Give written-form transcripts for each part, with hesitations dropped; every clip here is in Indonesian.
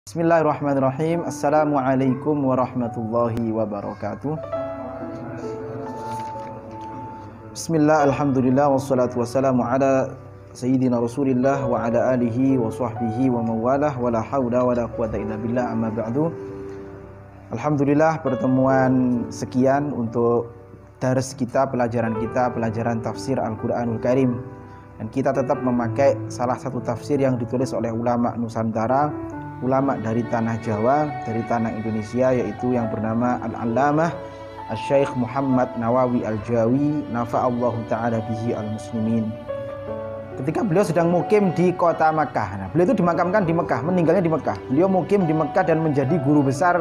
Bismillahirrahmanirrahim. Assalamualaikum warahmatullahi wabarakatuh. Bismillah, alhamdulillah, wassalatu wassalamu ala sayyidina rasulillah wa ala alihi wa sahbihi wa mawalah wa la hawla wa la quwata illa billah, amma ba'du. Alhamdulillah, pertemuan sekian untuk dars kita, pelajaran tafsir Al-Quranul Karim. Dan kita tetap memakai salah satu tafsir yang ditulis oleh ulama Nusantara, ulama dari tanah Jawa, dari tanah Indonesia, yaitu yang bernama Al-Allamah Asy-Syaikh Muhammad Nawawi Al-Jawi, nafa'allahu ta'ala bihi al-muslimin. Ketika beliau sedang mukim di kota Makkah. Nah, beliau itu dimakamkan di Mekah, meninggalnya di Mekah. Beliau mukim di Mekah dan menjadi guru besar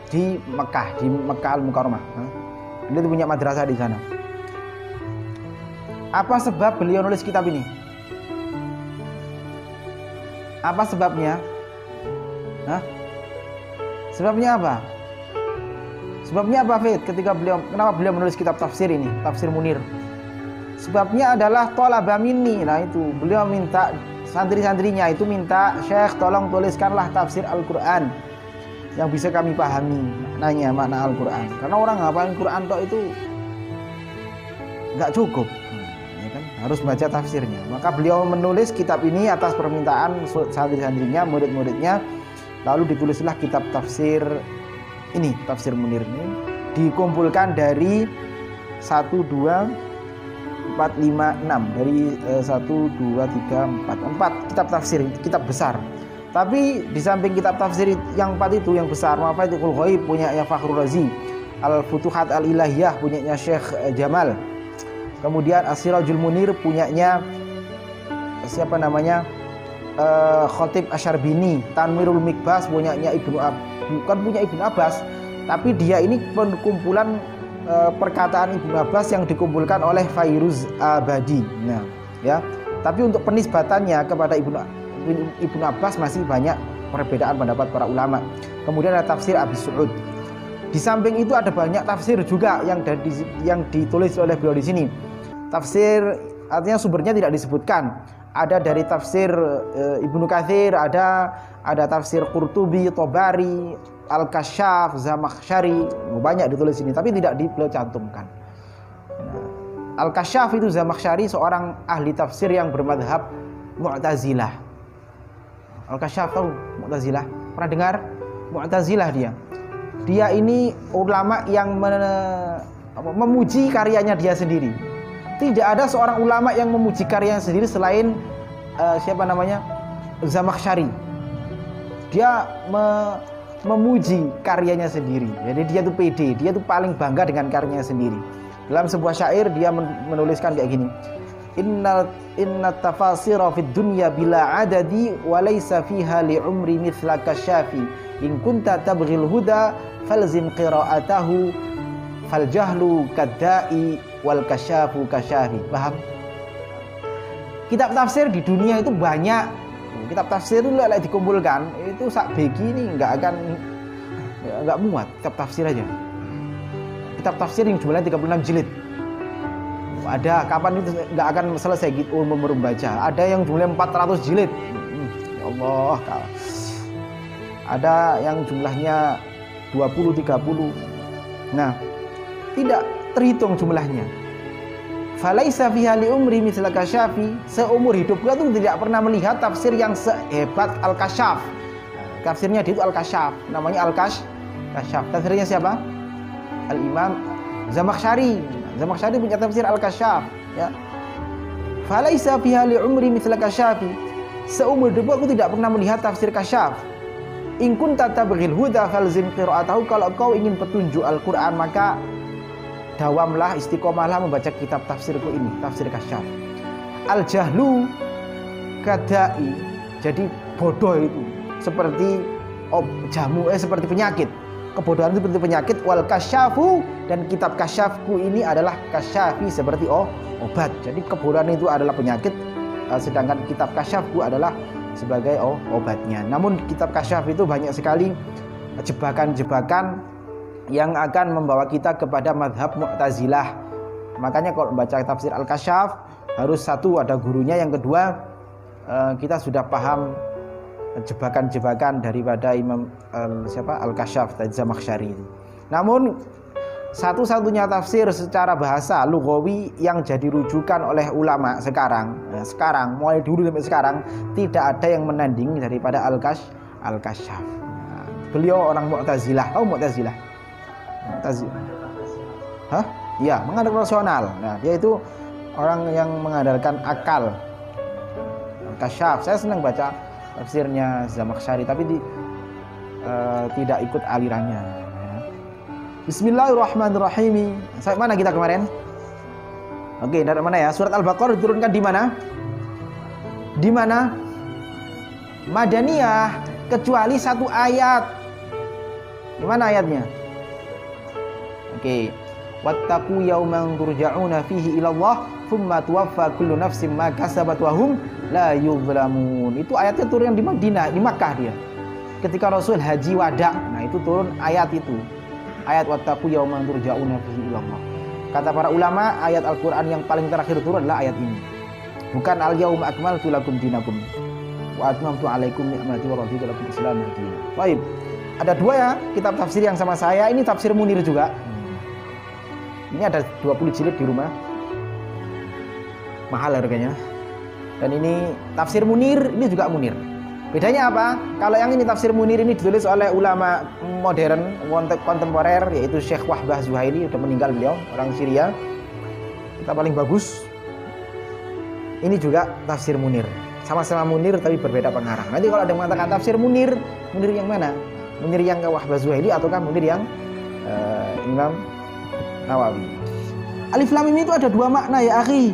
di Mekah Al-Mukarramah. Beliau itu punya madrasah di sana. Apa sebab beliau nulis kitab ini? Apa sebabnya? Sebabnya apa? Sebabnya apa, Fit? Kenapa beliau menulis kitab tafsir ini, Tafsir Munir? Sebabnya adalah thalaba minni. Nah, itu beliau minta santri-santrinya itu minta, "Syekh, tolong tuliskanlah tafsir Al-Qur'an yang bisa kami pahami makna Al-Qur'an." Karena orang ngapalin Qur'an tok itu enggak cukup. Harus baca tafsirnya. Maka beliau menulis kitab ini atas permintaan santri-santrinya, murid-muridnya. Lalu ditulislah kitab tafsir ini, Tafsir Munir ini. Dikumpulkan dari 1, 2, 4, 5, 6. Dari 1, 2, 3, 4 kitab tafsir, kitab besar. Tapi di samping kitab tafsir yang 4 itu, yang besar, Mafatihul Ghaib punyanya Fakhrul Razi, Al-Futuhat Al-Ilahiyah punyanya Syekh Jamal. Kemudian As-Sirajul Munir punyanya siapa namanya? Khatib Asyarbini. Tanwirul Mikbas punyanya bukan punya Ibnu Abbas, tapi dia ini kumpulan perkataan Ibnu Abbas yang dikumpulkan oleh Fairuz Abadi. Nah, ya. Tapi untuk penisbatannya kepada Ibnu Abbas masih banyak perbedaan pendapat para ulama. Kemudian ada tafsir Abi Su'ud. Di samping itu ada banyak tafsir juga yang ditulis oleh beliau di sini. Tafsir artinya sumbernya tidak disebutkan. Ada dari tafsir Ibnu Katsir, ada tafsir Qurtubi, Tobari, Al-Kasyaf, Zamakhsyari. Banyak ditulis ini, tapi tidak beliau cantumkan. Al-Kasyaf itu Zamakhsyari, seorang ahli tafsir yang bermadhab Mu'tazilah. Al-Kasyaf tahu Mu'tazilah? Pernah dengar? Mu'tazilah dia. Dia ini ulama yang memuji karyanya dia sendiri. Tidak ada seorang ulama yang memuji karyanya sendiri selain Zamakhsyari. Dia memuji karyanya sendiri. Jadi dia itu pede, dia itu paling bangga dengan karyanya sendiri. Dalam sebuah syair dia menuliskan kayak gini. Inna tafasira fid dunya bila adadi wa laysa fiha li umri mithlaka syafi. In kunta tabghil huda falzim qira'atahu fal jahlu kadda'i wal kasyafu kasyafi. Paham? Kitab tafsir di dunia itu banyak. Kitab tafsir itu lek dikumpulkan itu sak begi ini enggak muat kitab tafsir aja. Kitab tafsir yang jumlahnya 36 jilid. Ada kapan itu enggak akan selesai gitu membaca. Ada yang jumlahnya 400 jilid. Ya Allah, ada yang jumlahnya 20, 30. Nah, tidak terhitung jumlahnya. Falaisa fiha li umri mithlaka syafi. Seumur hidupku itu tidak pernah melihat tafsir yang sehebat Al-Kasyaf. Tafsirnya dia itu Al-Kasyaf, namanya Al-Kasyaf. Tafsirnya siapa? Al-Imam Zamakhsyari. Zamakhsyari punya tafsir Al-Kasyaf, ya. Falaisa fiha li umri mithlaka syafi. Seumur hidupku aku tidak pernah melihat tafsir Kasyaf. In kunta tabghil huda falzim qira'atahu. Kalau kau ingin petunjuk Al-Qur'an, maka dawamlah, istiqomahlah membaca kitab tafsirku ini, Tafsir Kasyaf. Al-jahlu kadai. Jadi bodoh itu seperti seperti penyakit. Kebodohan itu seperti penyakit. Wal kasyafu, dan kitab kasyafku ini adalah kasyafi, seperti obat. Jadi kebodohan itu adalah penyakit, sedangkan kitab kasyafku adalah sebagai obatnya. Namun kitab kasyaf itu banyak sekali jebakan-jebakan yang akan membawa kita kepada madhab Mu'tazilah. Makanya kalau membaca tafsir Al-Kasyaf harus satu ada gurunya, yang kedua kita sudah paham jebakan-jebakan daripada Imam Al-Kasyaf dan Zamakhsyari. Namun satu-satunya tafsir secara bahasa lughawi yang jadi rujukan oleh ulama sekarang, mulai dulu sampai sekarang tidak ada yang menandingi daripada Al-Kasyaf. Beliau orang Mu'tazilah. Tahu Mu'tazilah? Hah? Iya, mengandalkan rasional. Nah, dia itu orang yang mengandalkan akal. Al-Kasyaf. Saya senang baca tafsirnya Zamakhsyari, tapi tidak ikut alirannya. Bismillahirrahmanirrahim. Sampai mana kita kemarin? Oke, dari mana ya? Surat Al-Baqarah diturunkan di mana? Di mana? Madaniyah, kecuali satu ayat. Di mana ayatnya? Oke. Wattaqu yawman turja'una fihi ila Allah, tsumma tuwaffa kullu nafsin ma kasabat wa hum la yuzlamun. Itu ayatnya turun di Madinah, di Makkah dia. Ketika Rasul haji wada, nah itu turun ayat itu. Ayat wattaqu yawman turja'una fihi ila Allah. Kata para ulama, ayat Al-Qur'an yang paling terakhir turun adalah ayat ini. Bukan al-yauma akmaltu lakum dinakum wa atmamtu 'alaikum ni'mati wa raditu lakum Islam dinan. Baik. Ada dua ya kitab tafsir yang sama saya. Ini tafsir Munir juga. Ini ada 20 jilid di rumah. Mahal harganya. Dan ini tafsir Munir, ini juga Munir. Bedanya apa? Kalau yang ini tafsir Munir ini ditulis oleh ulama modern kontemporer, yaitu Syekh Wahbah Zuhaili, sudah meninggal beliau, orang Syria. Kita paling bagus. Ini juga tafsir Munir. Sama-sama Munir tapi berbeda pengarang. Nanti kalau ada yang mengatakan tafsir Munir, Munir yang mana? Munir yang Wahbah Zuhaili ataukah Munir yang Imam Nawawi? Alif Lam Mim itu ada dua makna ya akhi.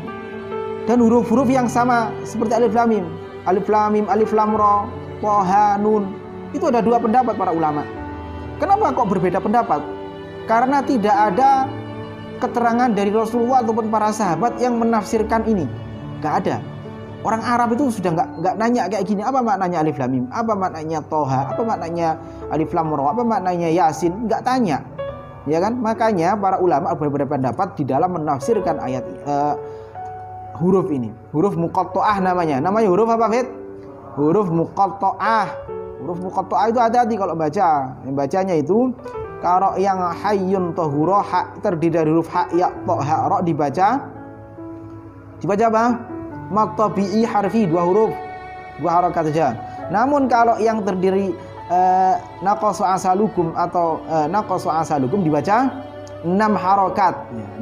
Dan huruf-huruf yang sama seperti Alif Lam Mim. Alif Lam Mim, Alif Lam Ra, Tha, Nun. Itu ada dua pendapat para ulama. Kenapa kok berbeda pendapat? Karena tidak ada keterangan dari Rasulullah ataupun para sahabat yang menafsirkan ini. Gak ada. Orang Arab itu sudah nggak nanya kayak gini. Apa maknanya Alif Lam Mim? Apa maknanya Tha? Apa maknanya Alif Lam Ra? Apa maknanya Yasin? Nggak tanya. Ya kan? Makanya para ulama berbeda pendapat di dalam menafsirkan ayat huruf ini. Huruf muqatta'ah namanya. Namanya huruf apa, Fit? Huruf muqatta'ah. Huruf muqatta'ah itu hati-hati kalau baca. Yang bacanya itu kalau yang hayyun tahura terdiri dari huruf ha ya ta ha ra dibaca apa? Maqtabi'i harfi, dua huruf, dua harakat saja. Namun kalau yang terdiri naqasu asalukum atau naqasu asalukum dibaca 6 harakat.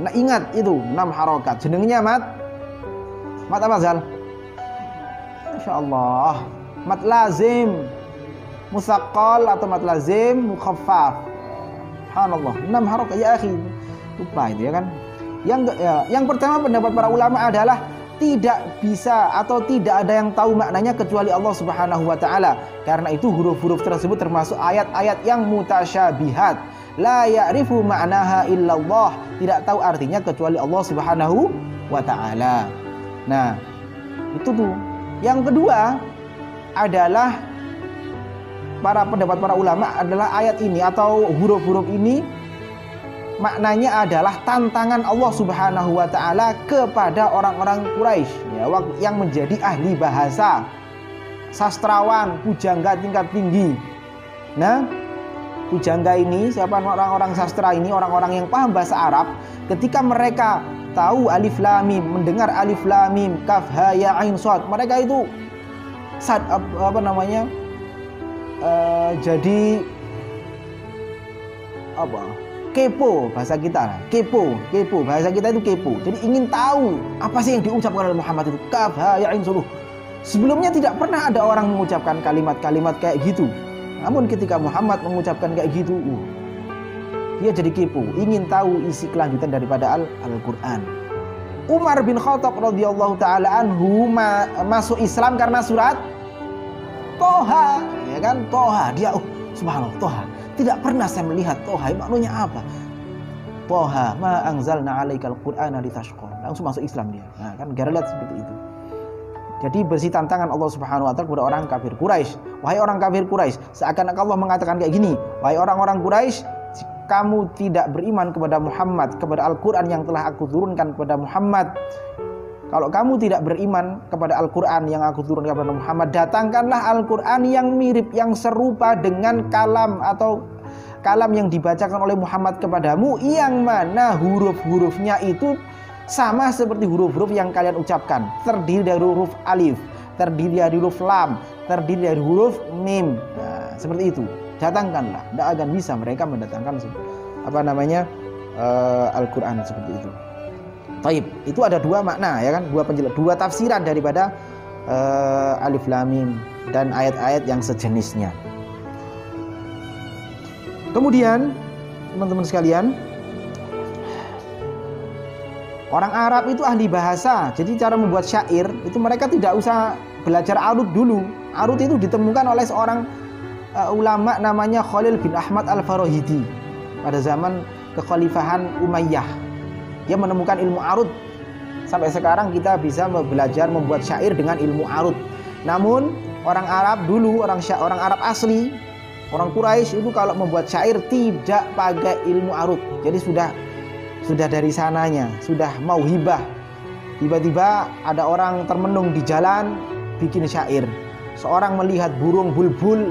Nah, ingat itu 6 harakat. Jenengnya mat apa Zal? Masyaallah. Mat lazim, musaqqal atau mat lazim mukhaffaf. Subhanallah. 6 harakat ya akhi. Lupa itu ya kan. Yang pertama pendapat para ulama adalah tidak bisa atau tidak ada yang tahu maknanya kecuali Allah Subhanahu wa taala. Karena itu huruf-huruf tersebut termasuk ayat-ayat yang mutasyabihat. La ya'rifu ma'naha illallah. Tidak tahu artinya kecuali Allah Subhanahu wa taala. Nah, itu tuh. Yang kedua adalah pendapat para ulama adalah ayat ini atau huruf-huruf ini maknanya adalah tantangan Allah Subhanahu wa taala kepada orang-orang Quraisy ya, yang menjadi ahli bahasa, sastrawan, pujangga tingkat tinggi. Nah, pujangga ini siapa? Orang-orang sastra ini, orang-orang yang paham bahasa Arab, ketika mereka tahu Alif Lam Mim, mendengar Alif Lam Mim, Kaf Ha Ya Ain Shad, mereka itu jadi apa? Kepo bahasa kita. Kepo bahasa kita itu kepo. Jadi ingin tahu apa sih yang diucapkan oleh Muhammad itu. Kaf Ha Ya Ain Shad. Sebelumnya tidak pernah ada orang mengucapkan kalimat-kalimat kayak gitu. Namun ketika Muhammad mengucapkan kayak gitu, dia jadi kepo, ingin tahu isi kelanjutan daripada Al-Quran. Umar bin Khattab radhiyallahu taala anhu masuk Islam karena surat Toha, ya kan? Toha, dia subhanallah, Toha. Tidak pernah saya melihat Toha, maknanya apa? Toha, ma anzalna 'alaikal Qur'ana litashqa. Langsung masuk Islam dia. Nah, kan gara lihat seperti itu. Jadi bersih tantangan Allah Subhanahu wa taala kepada orang kafir Quraisy. Wahai orang kafir Quraisy, seakan-akan Allah mengatakan kayak gini, wahai orang-orang Quraisy, kamu tidak beriman kepada Muhammad, kepada Al-Quran yang telah aku turunkan kepada Muhammad, kalau kamu tidak beriman kepada Al-Quran yang aku turunkan kepada Muhammad, datangkanlah Al-Quran yang mirip, yang serupa dengan kalam atau kalam yang dibacakan oleh Muhammad kepadamu, yang mana huruf-hurufnya itu sama seperti huruf-huruf yang kalian ucapkan, terdiri dari huruf alif, terdiri dari huruf lam, terdiri dari huruf mim. Nah, seperti itu. Datangkanlah. Tidak akan bisa mereka mendatangkan Al-Quran seperti itu. Taib, itu ada dua makna ya kan, dua tafsiran daripada alif lam mim dan ayat-ayat yang sejenisnya. Kemudian teman-teman sekalian, orang Arab itu ahli bahasa. Jadi cara membuat syair itu mereka tidak usah belajar arut dulu. Arut itu ditemukan oleh seorang ulama namanya Khalil bin Ahmad Al-Farahidi pada zaman kekhalifahan Umayyah. Dia menemukan ilmu arut. Sampai sekarang kita bisa belajar membuat syair dengan ilmu arut. Namun orang Arab dulu, orang Arab asli, orang Quraisy itu kalau membuat syair tidak pakai ilmu arut. Jadi sudah dari sananya, sudah mauhibah. Tiba-tiba ada orang termenung di jalan bikin syair. Seorang melihat burung bulbul,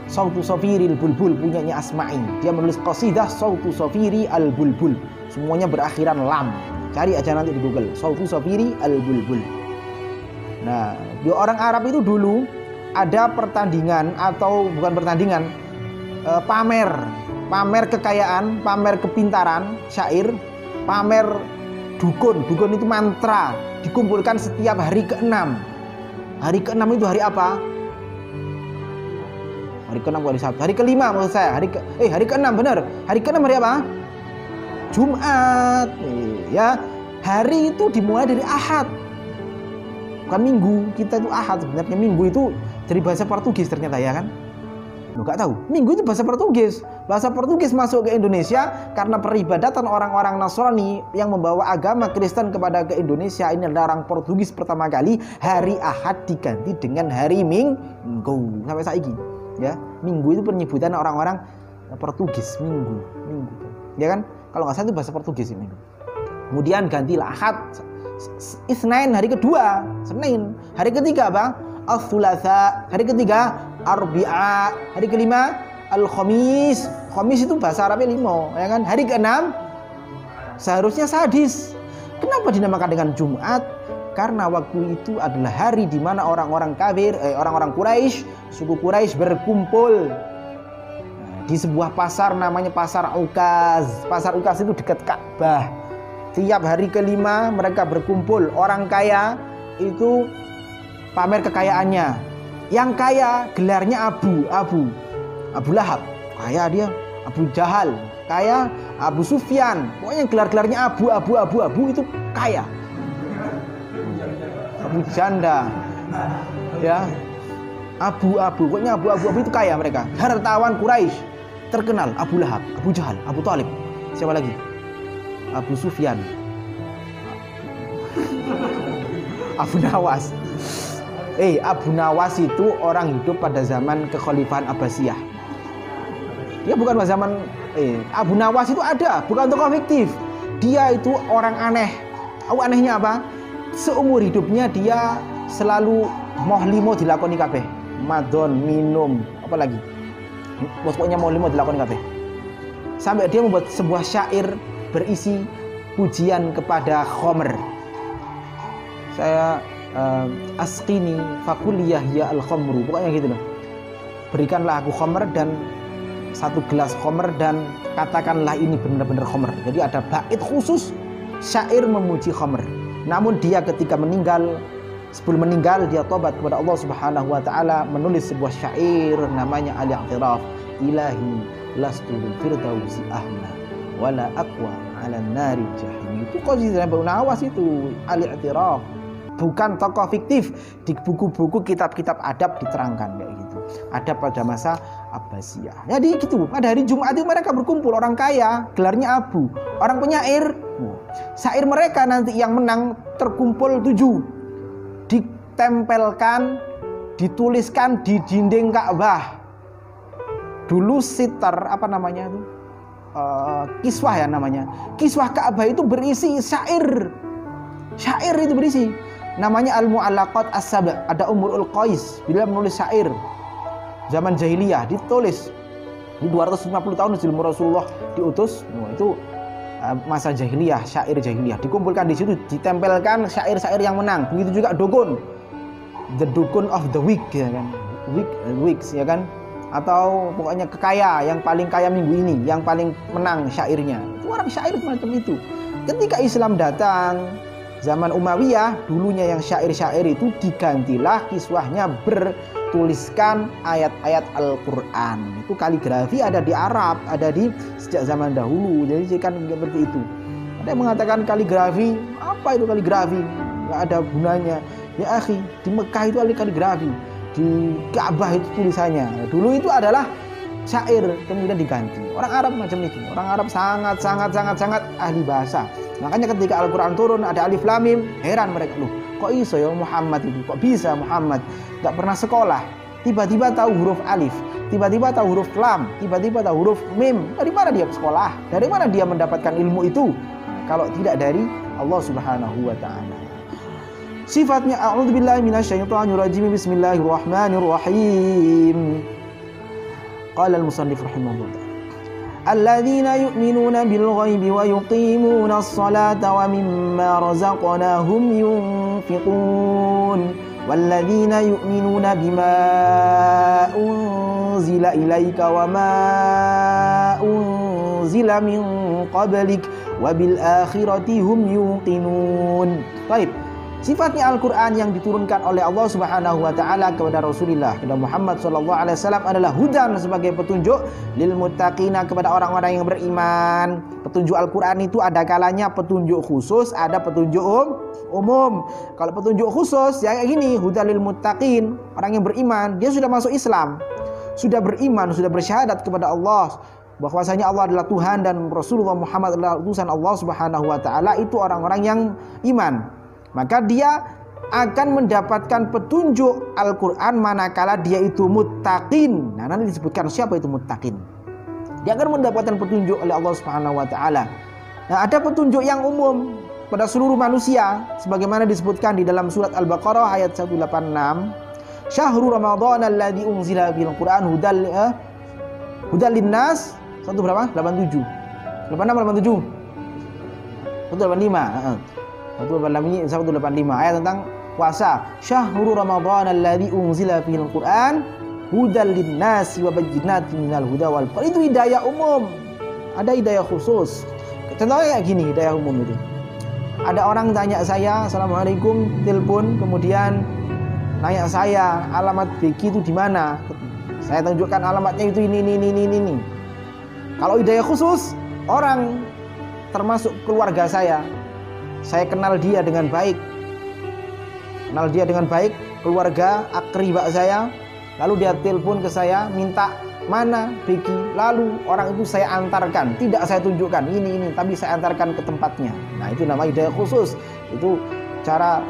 Sautu Sofiril Bulbul, punyanya Asma'i. Dia menulis qasidah Sautu Sofiri al Bulbul. Semuanya berakhiran lam. Cari aja nanti di Google, Sautu Sofiri al Bulbul. Nah, di orang Arab itu dulu ada pertandingan atau bukan pertandingan, pamer kekayaan, pamer kepintaran syair, pamer dukun. Dukun itu mantra, dikumpulkan setiap hari ke-6. Hari ke-6 itu hari apa? Hari ke-6 hari Sabtu. Hari ke-5 maksud saya. Hari ke-6 benar. Hari ke-6 hari apa? Jumat. Ya, hari itu dimulai dari Ahad. Bukan Minggu. Kita itu Ahad sebenarnya. Minggu itu dari bahasa Portugis ternyata ya kan? Lu gak tahu. Minggu itu bahasa Portugis. Bahasa Portugis masuk ke Indonesia karena peribadatan orang-orang Nasrani yang membawa agama Kristen kepada ke Indonesia. Ini adalah orang Portugis pertama kali. Hari Ahad diganti dengan hari Minggu. Sampai saiki. Ya, Minggu itu penyebutan orang-orang Portugis. Minggu. Ya kan? Kalau nggak salah itu bahasa Portugis ini. Kemudian gantilah Ahad, Isnin hari kedua, Senin. Hari ketiga apa? Al-Thulatha. Hari ketiga Arbi'a. Hari kelima Al-Khamis. Khamis itu bahasa Arabnya limo, ya kan? Hari keenam seharusnya Sadis. Kenapa dinamakan dengan Jumat? Karena waktu itu adalah hari di mana orang-orang kafir, orang-orang Quraisy, suku Quraisy berkumpul di sebuah pasar namanya Pasar Ukaz. Pasar Ukaz itu dekat Ka'bah. Tiap hari kelima mereka berkumpul. Orang kaya itu pamer kekayaannya. Yang kaya gelarnya Abu Lahab, kaya dia. Abu Jahal, kaya. Abu Sufyan, pokoknya gelar-gelarnya abu itu kaya. Abu Janda, ya. Pokoknya abu itu kaya mereka. Hartawan Quraisy terkenal, Abu Lahab, Abu Jahal, Abu Talib. Siapa lagi? Abu Sufyan, Abu Nawas. Abu Nawas itu orang hidup pada zaman kekhalifahan Abbasiyah. Dia bukan pada zaman Abu Nawas itu ada, bukan tokoh fiktif. Dia itu orang aneh. Tahu anehnya apa? Seumur hidupnya dia selalu moh limo dilakoni kabeh. Madon, minum, apa lagi? Pokoknya moh limo dilakoni kabeh. Sampai dia membuat sebuah syair berisi pujian kepada Khomer. Saya asqini fakuliyah ya al-khomru, pokoknya gitu loh. Berikanlah aku khomer dan satu gelas khomer dan katakanlah ini benar-benar khomer. Jadi ada bait khusus syair memuji khomer. Namun dia ketika meninggal, sebelum meninggal dia tobat kepada Allah Subhanahu wa taala, menulis sebuah syair namanya Al-I'tiraf. Ilahi lastu bil firdausi ahla wala aqwa 'ala nari jahim. Itu qasidah Abu Nawas itu Al-I'tiraf. Bukan tokoh fiktif. Di buku-buku kitab-kitab adab diterangkan kayak gitu. Adab pada masa Abbasiyah. Jadi gitu. Pada hari Jumat itu mereka berkumpul, orang kaya gelarnya Abu, orang penyair. Syair mereka nanti yang menang terkumpul 7. Ditempelkan, dituliskan di dinding Ka'bah. Dulu sitar apa namanya itu? Kiswah ya namanya. Kiswah Ka'bah itu berisi syair. Syair itu berisi. Namanya Al-Mu'allaqat As-Sab'. Ada Umrul Qais, beliau menulis syair zaman jahiliyah, ditulis di 250 tahun sebelum Rasulullah diutus. Itu masa jahiliyah, syair jahiliyah. Dikumpulkan di situ, ditempelkan syair-syair yang menang. Begitu juga dukun, the dukun of the week, ya kan, weeks, ya kan, atau pokoknya kekaya, yang paling kaya minggu ini, yang paling menang syairnya. Itu orang syair semacam itu. Ketika Islam datang zaman Umayyah, dulunya yang syair-syair itu digantilah kiswahnya bertuliskan ayat-ayat Al-Quran. Itu kaligrafi ada di Arab, ada di sejak zaman dahulu. Jadi kan seperti itu. Ada yang mengatakan kaligrafi, apa itu kaligrafi? Nggak ada gunanya. Ya akhi, di Mekah itu ada kaligrafi, di Ka'bah itu tulisannya. Dulu itu adalah syair, kemudian diganti. Orang Arab macam itu. Orang Arab sangat ahli bahasa. Makanya ketika Al-Quran turun ada alif lam mim, heran mereka, loh kok iso ya Muhammad itu, kok bisa Muhammad gak pernah sekolah tiba-tiba tahu huruf alif, tiba-tiba tahu huruf lam, tiba-tiba tahu huruf mim. Dari mana dia sekolah? Dari mana dia mendapatkan ilmu itu kalau tidak dari Allah Subhanahu wa taala? Sifatnya a'udzubillahi minasyaitonirrajim, bismillahirrahmanirrahim. Qala al-musannif rahimahullah, alladzina yu'minuna bil ghaibi wa yuqimuna as-salata wa mimma razaqnahum yunfiqun walladzina yu'minuna bima unzila ilaika wa ma unzila min qablik wa bil akhirati hum yuqinun. Baik. Sifatnya Al-Quran yang diturunkan oleh Allah Subhanahu wa taala kepada Rasulullah, kepada Muhammad sallallahu alaihi wasallam adalah hudan, sebagai petunjuk, lil muttaqina, kepada orang-orang yang beriman. Petunjuk Al-Quran itu ada kalanya petunjuk khusus, ada petunjuk umum. Kalau petunjuk khusus ya kayak gini, hudan lil muttaqin, orang yang beriman, dia sudah masuk Islam, sudah beriman, sudah bersyahadat kepada Allah bahwasanya Allah adalah Tuhan dan Rasulullah Muhammad adalah utusan Allah Subhanahu wa taala. Itu orang-orang yang iman. Maka dia akan mendapatkan petunjuk Al-Quran manakala dia itu muttaqin. Nah, nanti disebutkan siapa itu muttaqin. Dia akan mendapatkan petunjuk oleh Allah Subhanahu wa taala. Nah, ada petunjuk yang umum pada seluruh manusia sebagaimana disebutkan di dalam surat Al-Baqarah ayat 186. Syahrul Ramadan alladzi unzila fil Qur'an hudal linnas. Satu berapa? 87. 86 87. 185. 185 ayat tentang puasa. Syahrul Ramadan alladzi unzila fil Qur'an hudal linnasi wa bayyinatin minal huda wal furqan. Itu hidayah umum. Ada hidayah khusus. Contohnya kayak gini, hidayah umum itu. Ada orang tanya saya, "Assalamualaikum," telepon, kemudian nanya saya, "Alamat BQ itu di mana?" Saya tunjukkan alamatnya itu ini. Kalau hidayah khusus, orang termasuk keluarga saya kenal dia dengan baik, keluarga akribah saya, lalu dia telepon ke saya minta mana Beki, lalu orang itu saya antarkan, tidak saya tunjukkan ini, tapi saya antarkan ke tempatnya. Nah, itu namanya hidayah khusus. Itu cara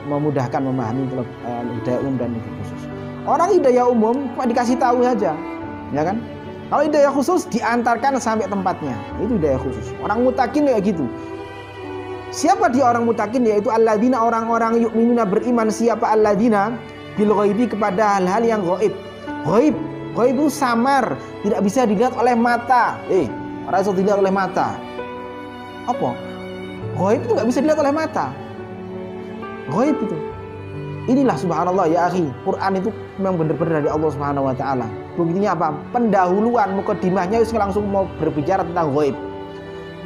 memudahkan memahami hidayah umum dan hidayah khusus. Orang hidayah umum cuma dikasih tahu saja, ya kan? Kalau hidayah khusus diantarkan sampai tempatnya, itu hidayah khusus. Orang muttaqin kayak gitu. Siapa dia orang muttaqin? Yaitu alladzina, orang-orang yu'minuna, beriman. Siapa alladzina? Bil ghaibi, kepada hal-hal yang ghaib. Ghaib itu samar, tidak bisa dilihat oleh mata. Orang itu dilihat oleh mata. Apa? Ghaib itu nggak bisa dilihat oleh mata. Ghaib itu. Inilah subhanallah ya akhi, Quran itu memang benar-benar dari Allah Subhanahu wa taala. Buktinya apa? Pendahuluan mukadimahnya langsung mau berbicara tentang ghaib.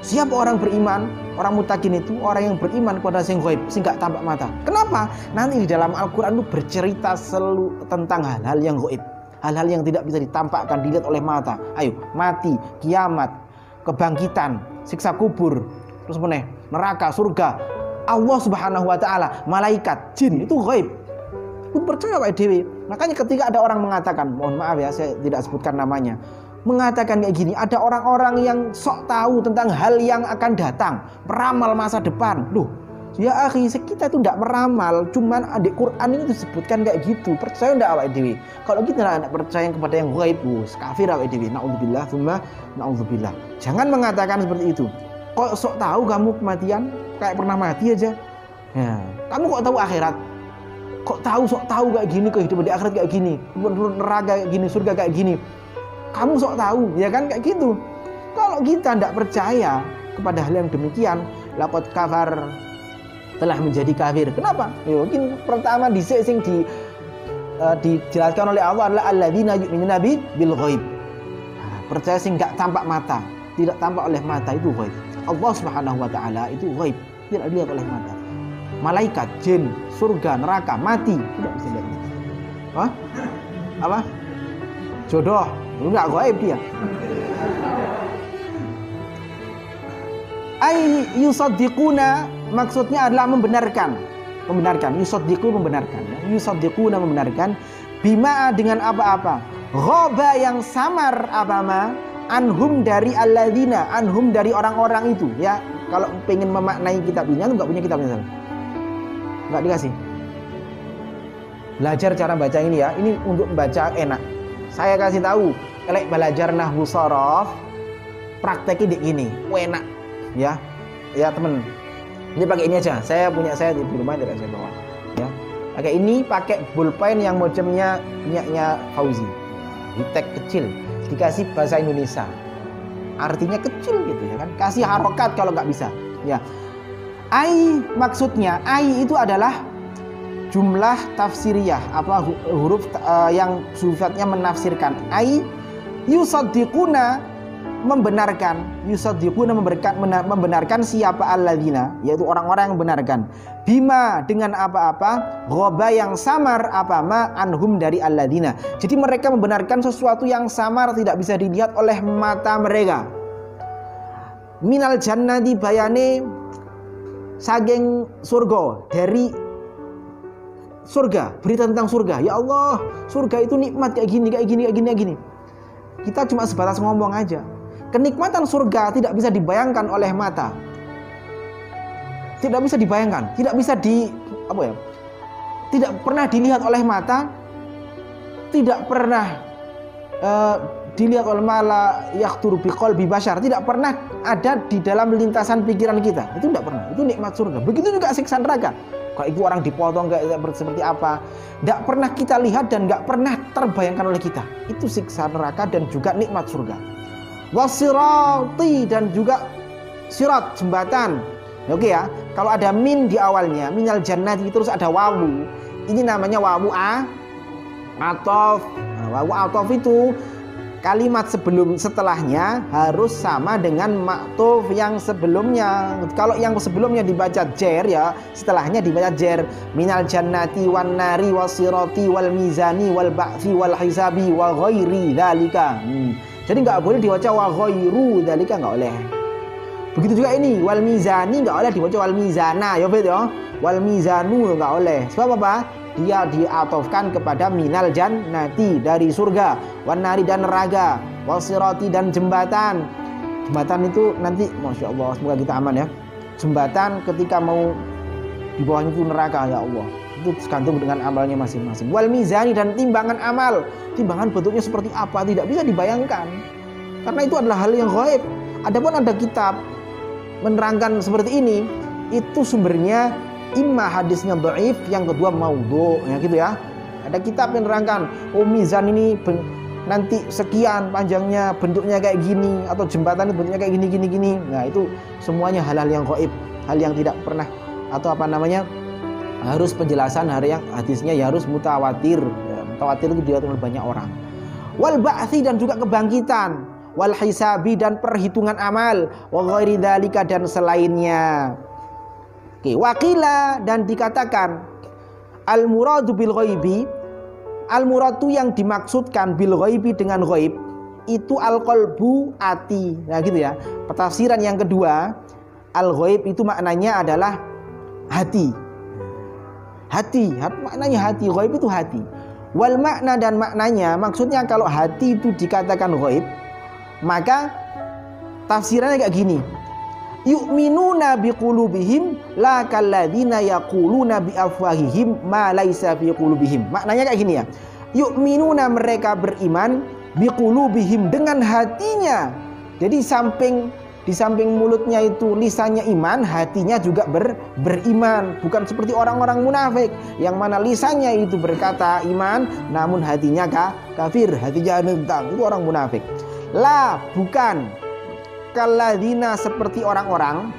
Siapa orang beriman, orang muttaqin itu orang yang beriman kepada sing ghaib, sing gak tampak mata. Kenapa? Nanti di dalam Al-Quran itu bercerita selalu tentang hal-hal yang ghaib, hal-hal yang tidak bisa ditampakkan, dilihat oleh mata. Ayo, mati, kiamat, kebangkitan, siksa kubur, terus neraka, surga, Allah Subhanahu wa taala, malaikat, jin, itu ghaib. Itu percaya Pak Dewi. Makanya ketika ada orang mengatakan, mohon maaf ya saya tidak sebutkan namanya, mengatakan kayak gini, ada orang-orang yang sok tahu tentang hal yang akan datang, meramal masa depan. Loh, ya akhi, kita itu tidak meramal, cuman di Quran ini disebutkan kayak gitu. Percaya enggak awake dhewe? Kalau kita tidak percaya kepada yang ghaib, kafir awake dhewe. Naudzubillah, tsumma naudzubillah. Jangan mengatakan seperti itu. Kok sok tahu kamu kematian? kayak pernah mati aja. Ya, kamu kok tahu akhirat? Kok tahu sok tahu kayak gini, kehidupan di akhirat kayak gini, neraka kayak gini, surga kayak gini. Kamu sok tahu, ya kan kayak gitu. Kalau kita tidak percaya kepada hal yang demikian, laqad kafar, telah menjadi kafir. Kenapa? Ya, mungkin pertama dijelaskan oleh Allah adalah alladzina yu'minuna bil ghaib. Percaya sing enggak tampak mata, tidak tampak oleh mata, itu ghaib. Allah Subhanahu wa taala itu ghaib, tidak dilihat oleh mata. Malaikat, jin, surga, neraka, mati, tidak bisa dilihat. Hah? Apa? Jodoh, enggak ghaib dia. Ai yusaddiquna, maksudnya adalah membenarkan, yusaddiquna membenarkan, bima dengan apa-apa, ghaba yang samar apa-apa, anhum dari alladzina, anhum dari orang-orang itu, ya. Kalau pengen memaknai kitab ini, enggak punya kitabnya, enggak dikasih. Belajar cara baca ini ya, ini untuk membaca enak. Saya kasih tahu, elek belajar nahwu shorof, prakteknya dik gini, enak. Ya temen, ini pakai ini aja. Saya punya di rumah, tidak saya bawa. Ya, pakai ini, pakai pulpen yang modelnya punyanya Fauzi, di tag kecil, dikasih bahasa Indonesia, artinya kecil gitu ya kan. Kasih harokat kalau nggak bisa. Ya, ai maksudnya, ai itu adalah jumlah tafsiriyah, apa huruf yang sifatnya menafsirkan. Ai yusaddiquna membenarkan, yusaddiquna membenarkan siapa alladzina, yaitu orang-orang yang membenarkan, bima dengan apa-apa, ghaba yang samar apa-ma, anhum dari alladzina. Jadi mereka membenarkan sesuatu yang samar, tidak bisa dilihat oleh mata mereka. Minal jannati bayane saking surga, dari surga, berita tentang surga. Ya Allah, surga itu nikmat kayak gini. Kita cuma sebatas ngomong aja. Kenikmatan surga tidak bisa dibayangkan oleh mata. Tidak bisa dibayangkan, tidak bisa tidak pernah dilihat oleh mata, tidak pernah dilihat oleh mala yaqtur biqalbi bashar, tidak pernah ada di dalam lintasan pikiran kita. Itu tidak pernah. Itu nikmat surga. Begitu juga siksa neraka. Kalau itu orang dipotong kayak seperti apa, tidak pernah kita lihat dan tidak pernah terbayangkan oleh kita. Itu siksa neraka dan juga nikmat surga. Wasirati, dan juga sirat, jembatan. Oke ya, kalau ada min di awalnya, minal jannati, terus ada wawu, ini namanya wawu atof. Wawu atof itu kalimat setelahnya harus sama dengan maktuf yang sebelumnya. Kalau yang sebelumnya dibaca jer, ya setelahnya dibaca jer. Minal jannati wan nari wasirati wal mizani wal ba'thi wal hisabi wa ghairi dzalika. Jadi nggak boleh dibaca wa ghairu dzalika, nggak boleh. Begitu juga ini wal mizani, nggak boleh dibaca wal mizana, ya bet ya. Wal mizanu nggak boleh. Sebab apa? Dia diatofkan kepada minal jannati, dari surga, wan nari dan neraka, wasirati dan jembatan. Jembatan itu nanti, masya Allah, semoga kita aman ya. Jembatan ketika mau di bawahnya itu neraka, ya Allah. Itu tergantung dengan amalnya masing-masing. Wal mizani, dan timbangan amal. Timbangan bentuknya seperti apa tidak bisa dibayangkan, karena itu adalah hal yang gaib. Adapun ada kitab menerangkan seperti ini, itu sumbernya imma hadisnya dhaif, yang kedua maudhu, ya gitu ya. Ada kitab yang menerangkan, oh mizan ini nanti sekian panjangnya, bentuknya kayak gini, atau jembatan bentuknya kayak gini. Nah, itu semuanya hal-hal yang gaib, hal yang tidak pernah, atau apa namanya, harus penjelasan hari yang hadisnya ya harus mutawatir. Ya, mutawatir itu dilihat oleh banyak orang. Wal ba'thi, dan juga kebangkitan, wal hisabi, dan perhitungan amal, wa ghairi dzalika, dan selainnya. Oke, wakila, dan dikatakan al muradu bil ghaibi, al muradu yang dimaksudkan bil ghaibi dengan ghaib itu al qalbu, hati. Nah gitu ya. Penafsiran yang kedua, al ghaib itu maknanya adalah hati. Hati, maknanya hati, ghaib itu hati. Wal makna, dan maknanya, maksudnya kalau hati itu dikatakan ghaib, maka tafsirannya kayak gini. Yu'minuna biqulubihim la kalladzina yaquluna biafwahihim ma laisa fi qulubihim. Maknanya kayak gini ya. Yu'minuna, mereka beriman, biqulubihim, dengan hatinya. Jadi samping Di samping mulutnya itu lisannya iman, hatinya juga beriman. Bukan seperti orang-orang munafik yang mana lisannya itu berkata iman, namun hatinya kafir, hatinya nentang. Itu orang munafik. La, bukan. Kalladzina, seperti orang-orang.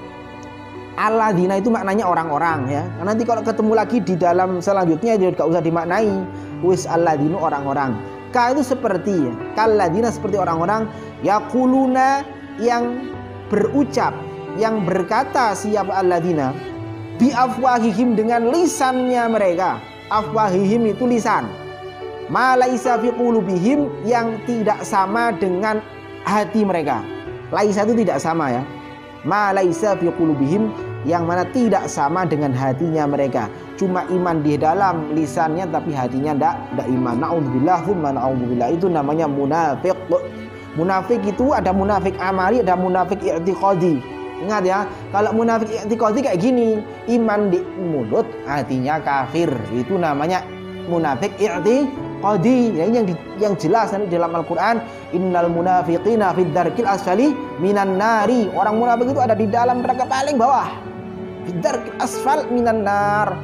Alladzina itu maknanya orang-orang ya. Nanti kalau ketemu lagi di dalam selanjutnya juga gak usah dimaknai. Wis alladzina orang-orang. Ka itu seperti ya. Kalladzina seperti orang-orang yaquluna yang berucap, yang berkata siapa alladzina bi afwahihim dengan lisannya mereka. Afwahihim itu lisan. Ma laisa fi qulubihim yang tidak sama dengan hati mereka. Laisa itu tidak sama ya. Ma laisa fi qulubihim yang mana tidak sama dengan hatinya mereka. Cuma iman di dalam lisannya tapi hatinya tidak iman. Na'udzubillah tsumma na'udzubillah. Itu namanya munafik. Munafik itu ada munafik amali, ada munafik i'tiqadi. Ingat ya, kalau munafik i'tiqadi kayak gini, iman di mulut, hatinya kafir. Itu namanya munafik i'tiqadi. Ya, ini yang jelas nanti dalam Al-Qur'an, innal munafiqina fid darkil asfali minan nari. Orang munafik itu ada di dalam neraka paling bawah. Fid darkil asfal minan nar.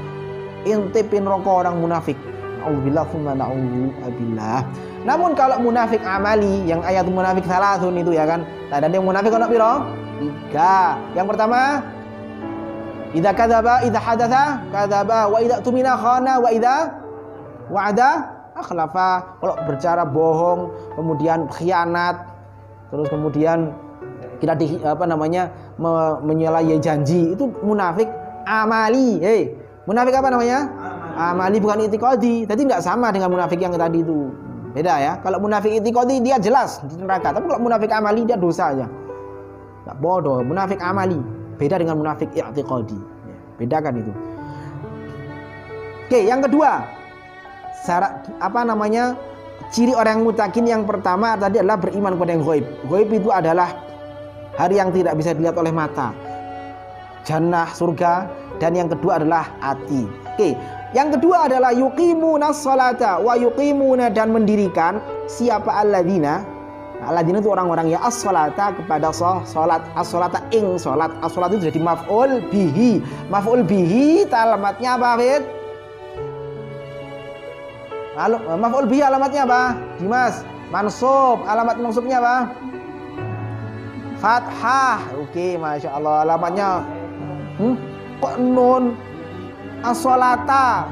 Intipin rokok orang munafik. Na'udzubillah tsumma na'udzubillah. Namun kalau munafik amali, yang ayat munafik salasun itu ya kan, ada yang munafik ono piro? 3. Yang pertama, idza kadzaba, idza hadatsa kadzaba, wa idza tumina khana, wa idza wa'ada akhlafa. Kalau berbicara bohong, kemudian khianat, terus kemudian kita menyalahi janji, itu munafik amali. Munafik apa namanya? Amali, bukan i'tiqadi. Tadi enggak sama dengan munafik yang tadi itu. Beda ya. Kalau munafik i'tiqadi dia jelas di neraka. Tapi kalau munafik amali dia dosa aja. Enggak bodoh. Munafik amali beda dengan munafik i'tiqadi. Bedakan itu. Oke, yang kedua. Syarat ciri orang mutakin yang pertama tadi adalah beriman kepada yang ghaib. Ghaib itu adalah hari yang tidak bisa dilihat oleh mata. Jannah, surga, dan yang kedua adalah hati. Oke. Yang kedua adalah yuqimuna sholata wa yuqimuna, dan mendirikan siapa alladzina. Alladzina itu orang-orang ya as-sholata kepada sholat. As-sholata ing sholat. As-sholat itu jadi maf'ul bihi. Maf'ul bihi alamatnya apa, Fit? Maf'ul bihi alamatnya apa? Dimas. Mansub, alamat mansubnya apa? Fathah. Oke, Masya Allah. Alamatnya kok nun? As-sholata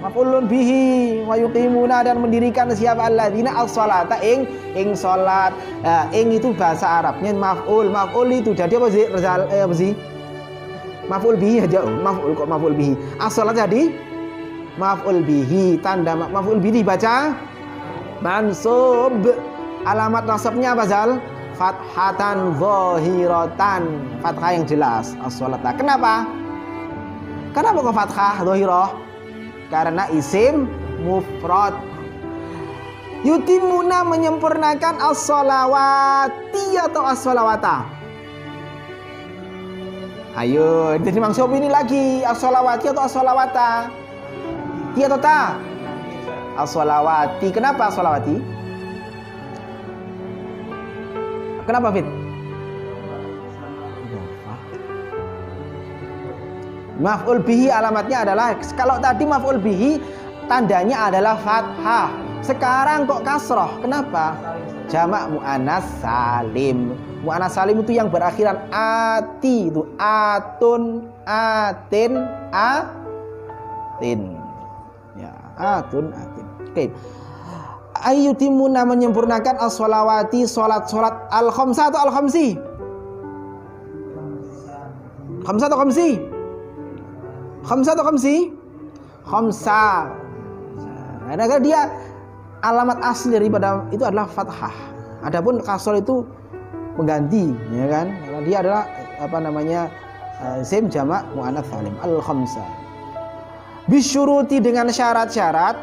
maf'ulun bihi wa yuqimuna, dan mendirikan siapa alladzina as-sholata ing salat. Ing itu bahasa Arabnya maf'ul itu jadi apa sih? Maf'ul bihi aja. Maf'ul kok maf'ul bihi. As-sholat jadi maf'ul bihi, tanda maf'ul bihi dibaca mansub. Alamat nasabnya apa, Zal? Fathatan zahiratan, fathah yang jelas. As-sholata. Kenapa kok fathah dhahirah? Karena isim mufrad. Yutimuna menyempurnakan as-sholawati atau as-sholawata. Ayo, jadi maksud ini lagi as-sholawati atau as-sholawata? Ti atau ta? As-sholawati. Kenapa as-sholawati? Kenapa, Fit? Maf'ul bihi alamatnya adalah, kalau tadi maf'ul bihi tandanya adalah fathah. Sekarang kok kasroh. Kenapa? Jamak mu'annas salim. Mu'annas salim itu yang berakhiran ati, itu atun, atin, atin. Ya, atun, atin. Oke. Ayyutimuna menyempurnakan as-sholawati, sholat al-khamsah atau al-khamsi? Khamsah atau khamsi? Khamsah atau khamsi? Khamsah. Karena dia alamat asli daripada itu adalah fathah. Adapun kasroh itu pengganti, ya kan? Karena dia adalah isim jamak muannats salim. Al-khamsah. Bisyuruti dengan syarat-syarat,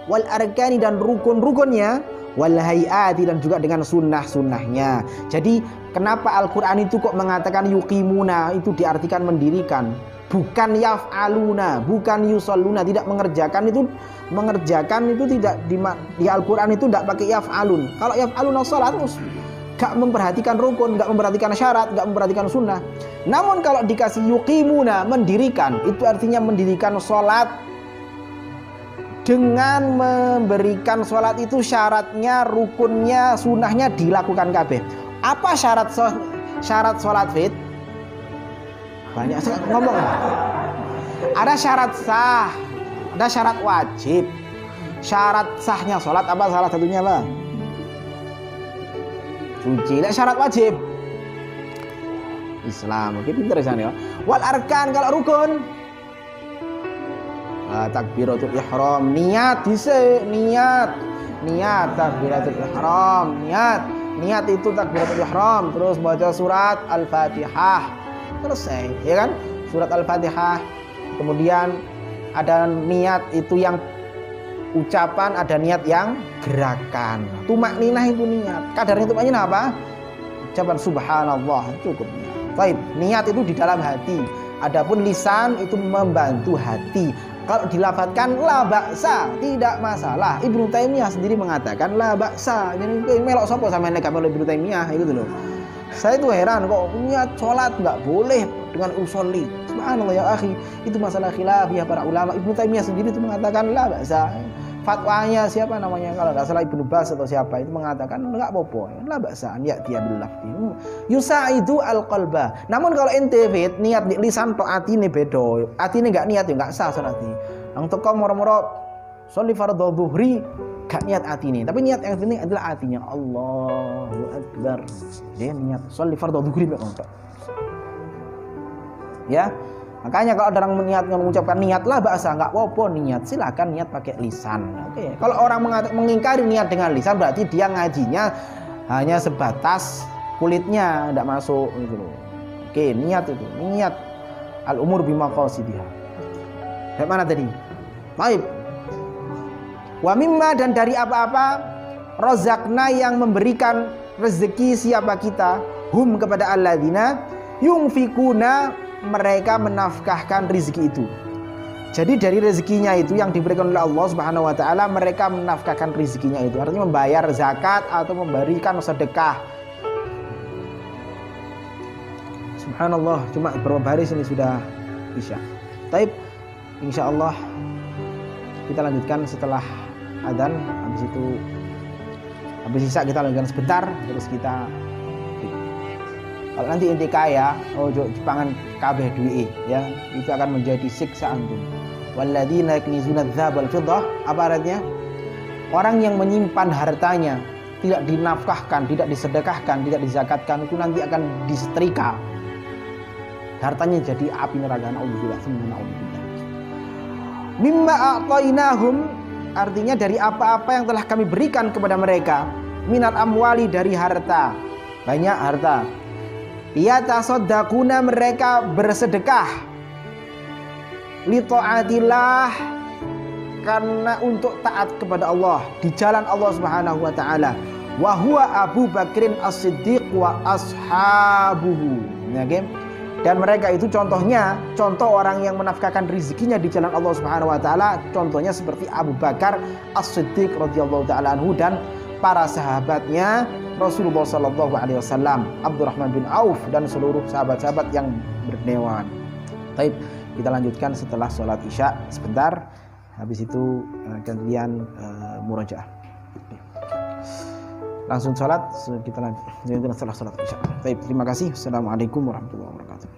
wal arkani dan rukun-rukunnya, wal hayati dan juga dengan sunnah-sunnahnya. Jadi kenapa Al-Qur'an itu kok mengatakan yuqimuna, itu diartikan mendirikan, bukan yaf'aluna, bukan yusalluna, tidak mengerjakan itu tidak di Al-Qur'an itu tidak pakai yaf'alun. Kalau yaf'aluna salat gak memperhatikan rukun, gak memperhatikan syarat, gak memperhatikan sunnah. Namun kalau dikasih yuqimuna, mendirikan, itu artinya mendirikan sholat dengan memberikan sholat itu syaratnya, rukunnya, sunnahnya dilakukan kabeh. Apa syarat sholat fit? Banyak ngomong. Ada syarat sah, ada syarat wajib. Syarat sahnya sholat apa salah satunya Pak? Suci. Ada syarat wajib Islam. Oke, pintar sana ya. Wal arkan, kalau rukun takbiratul ihram, niat dhisik, niat takbiratul ihram, niat itu takbiratul ihram, terus baca surat Al-Fatihah, selesai, ya kan? Surat Al-Fatihah. Kemudian ada niat itu yang ucapan, ada niat yang gerakan. Tumakninah itu niat. Kadarnya tumakninah apa? Ucapan subhanallah, cukup niat. Baik, niat itu di dalam hati. Adapun lisan itu membantu hati. Kalau dilafadzkan la ba'sa, tidak masalah. Ibnu Taimiyah sendiri mengatakan la ba'sa. Jadi melok sapa sampeyan nek melok Ibnu Taimiyah itu loh. Saya itu heran kok niat sholat nggak boleh dengan usolli. Subhanallah ya akhi, itu masalah khilafiyah para ulama. Ibnu Taimiyah sendiri itu mengatakan la ba'sa. Fatwanya siapa namanya kalau nggak salah Ibnu Bas atau siapa itu mengatakan nggak apa-apa, la ba'sa ya dia bilafzi. Yusaidu al-qalba. Namun kalau ente fit niat di lisan tok atine beda. Atine nggak niat ya nggak sah salate. Nang teko moro-moro sholli fardhu dhuhri gak niat atine, tapi niat yang penting adalah hatinya. Allahu akbar. Dia niat sholli fardhu dhuhri mek. Ya. Makanya kalau ada orang mengucapkan niat lah bahasa nggak apa-apa niat, silakan niat pakai lisan. Oke. Kalau orang mengingkari niat dengan lisan berarti dia ngajinya hanya sebatas kulitnya, tidak masuk gitu loh. Oke, niat itu, niat al-umur bimaqasidiha. Dari mana tadi? Baik. Wa mimma, dan dari apa-apa rozakna yang memberikan rezeki siapa kita, hum kepada alladzina yungfikuna, mereka menafkahkan rezeki itu. Jadi dari rezekinya itu yang diberikan oleh Allah Subhanahu wa taala, mereka menafkahkan rezekinya itu. Artinya membayar zakat atau memberikan sedekah. Subhanallah, cuma beberapa baris ini sudah isya. Taib, insyaallah kita lanjutkan setelah adzan. Habis isya kita lanjutkan sebentar, terus kita kalau nanti inti kaya, ojo pangan kabeh duwi ya, itu akan menjadi siksa antum. Walladzina yaknizuna dzahab wal fiddah, apa artinya? Orang yang menyimpan hartanya tidak dinafkahkan, tidak disedekahkan, tidak dizakatkan, itu nanti akan disetrika. Hartanya jadi api neraka. Naudzubillah, naudzubillah. Mimma a'tainahum, artinya dari apa-apa yang telah kami berikan kepada mereka. Minal amwali, dari harta, banyak harta. Yatasaddaquna, mereka bersedekah, li taatillah, karena untuk taat kepada Allah di jalan Allah Subhanahu wa taala. Wa huwa Abu Bakrin As-Siddiq wa ashabuhu. Ya, dan mereka itu contohnya, contoh orang yang menafkahkan rezekinya di jalan Allah Subhanahu wa taala, contohnya seperti Abu Bakar As-Siddiq radhiyallahu taala anhu dan para sahabatnya Rasulullah sallallahu alaihi wasallam, Abdurrahman bin Auf dan seluruh sahabat-sahabat yang berdewan. Baik, kita lanjutkan setelah sholat isya sebentar. Habis itu kemudian murajaah. Langsung sholat, kita lanjutkan setelah sholat isya. Baik, terima kasih. Assalamualaikum warahmatullahi wabarakatuh.